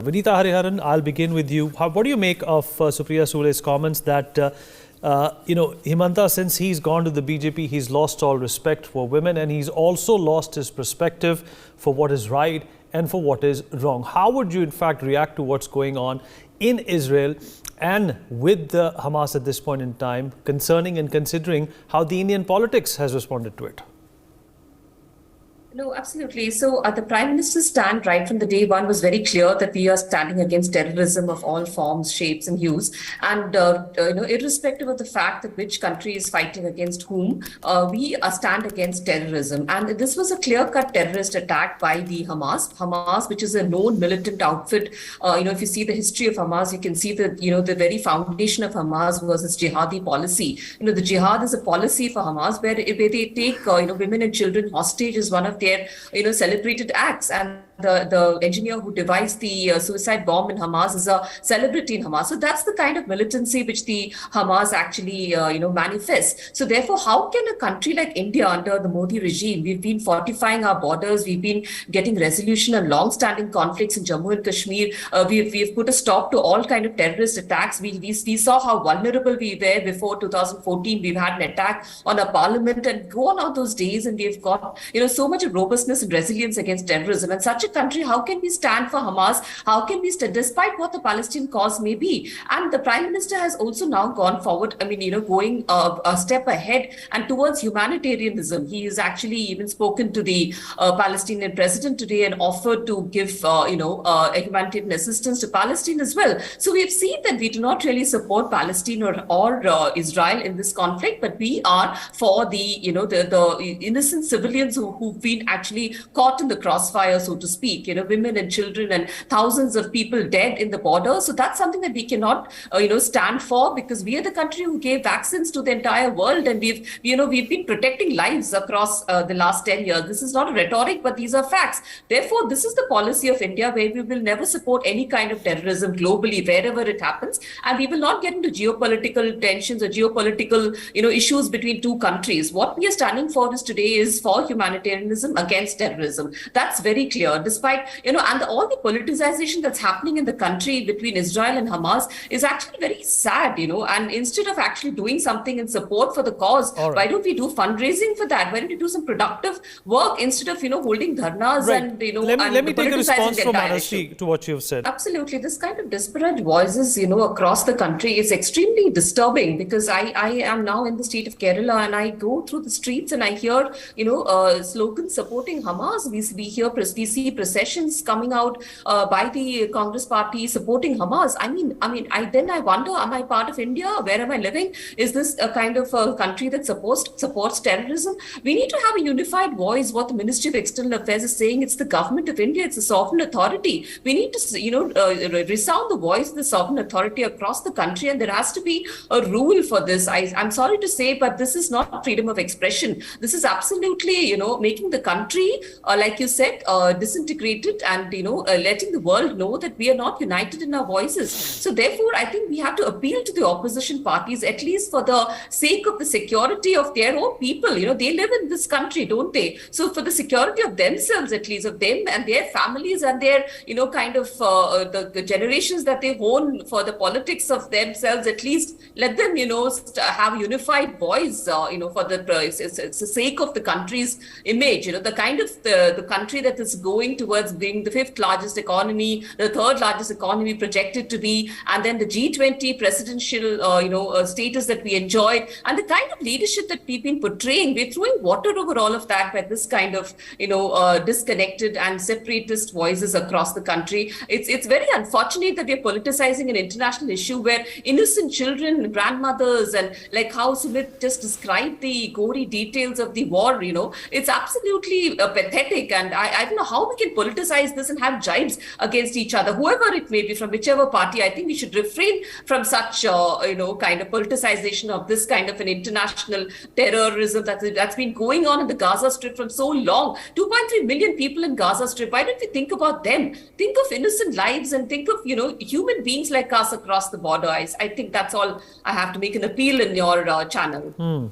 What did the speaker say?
Vinita Hariharan, I'll begin with you. What do you make of Supriya Sule's comments that, Himanta, since he's gone to the BJP, he's lost all respect for women and he's also lost his perspective for what is right and for what is wrong. How would you, in fact, react to what's going on in Israel and with the Hamas at this point in time, concerning and considering how the Indian politics has responded to it? No, absolutely. So the Prime Minister's stand right from the day one was very clear that we are standing against terrorism of all forms, shapes and hues. And, irrespective of the fact that which country is fighting against whom, we stand against terrorism. And this was a clear-cut terrorist attack by the Hamas, which is a known militant outfit. If you see the history of Hamas, you can see that, the very foundation of Hamas was its jihadi policy. The jihad is a policy for Hamas where they take, women and children hostage is one of their celebrated acts, and the engineer who devised the suicide bomb in Hamas is a celebrity in Hamas. So that's the kind of militancy which the Hamas actually manifests. So therefore, how can a country like India under the Modi regime, we've been fortifying our borders, we've been getting resolution on long-standing conflicts in Jammu and Kashmir, we've put a stop to all kind of terrorist attacks. We saw how vulnerable we were before 2014. We've had an attack on our parliament, and go on all those days, and we've got so much of robustness and resilience against terrorism. And such a country, how can we stand for Hamas? How can we stand despite what the Palestinian cause may be? And the Prime Minister has also now gone forward, going a step ahead and towards humanitarianism. He has actually even spoken to the Palestinian president today and offered to give humanitarian assistance to Palestine as well. So we have seen that we do not really support Palestine or Israel in this conflict, but we are for the the innocent civilians who've been actually caught in the crossfire, so to speak, women and children and thousands of people dead in the border. So that's something that we cannot, stand for, because we are the country who gave vaccines to the entire world, and we've been protecting lives across the last 10 years. This is not a rhetoric, but these are facts. Therefore, this is the policy of India, where we will never support any kind of terrorism globally, wherever it happens, and we will not get into geopolitical tensions or geopolitical, issues between two countries. What we are standing for today is for humanitarianism against terrorism. That's very clear. Despite, and all the politicization that's happening in the country between Israel and Hamas is actually very sad, and instead of actually doing something in support for the cause, why don't we do fundraising for that? Why don't we do some productive work instead of, holding dharnas and, Let me take a response from Anashri to what you've said. Absolutely. This kind of disparate voices, across the country is extremely disturbing, because I am now in the state of Kerala and I go through the streets and I hear, slogans supporting Hamas. We see processions coming out by the Congress party supporting Hamas. I wonder, am I part of India? Where am I living? Is this a kind of a country that supports terrorism? We need to have a unified voice. What the Ministry of External Affairs is saying, it's the government of India, it's a sovereign authority. We need to, resound the voice of the sovereign authority across the country, and there has to be a rule for this. I'm sorry to say, but this is not freedom of expression. This is absolutely, making the country, like you said, disintegrated, and letting the world know that we are not united in our voices. So therefore, I think we have to appeal to the opposition parties, at least for the sake of the security of their own people. They live in this country, don't they? So for the security of themselves, at least of them and their families and their the generations that they own, for the politics of themselves, at least let them have a unified voice for it's the sake of the country's image, the kind of the country that is going towards being the fifth largest economy, the third largest economy projected to be, and then the G20 presidential status that we enjoyed, and the kind of leadership that we've been portraying. We're throwing water over all of that by this kind of disconnected and separatist voices across the country. It's very unfortunate that we're politicizing an international issue where innocent children, grandmothers, and like how Sumit just described the gory details of the war, it's absolutely pathetic. And I don't know how we can politicize this and have jibes against each other, whoever it may be, from whichever party. I think we should refrain from such, kind of politicization of this kind of an international terrorism that's been going on in the Gaza Strip from so long. 2.3 million people in Gaza Strip. Why don't we think about them? Think of innocent lives and think of, human beings like us across the border. I think that's all I have to make an appeal in your channel.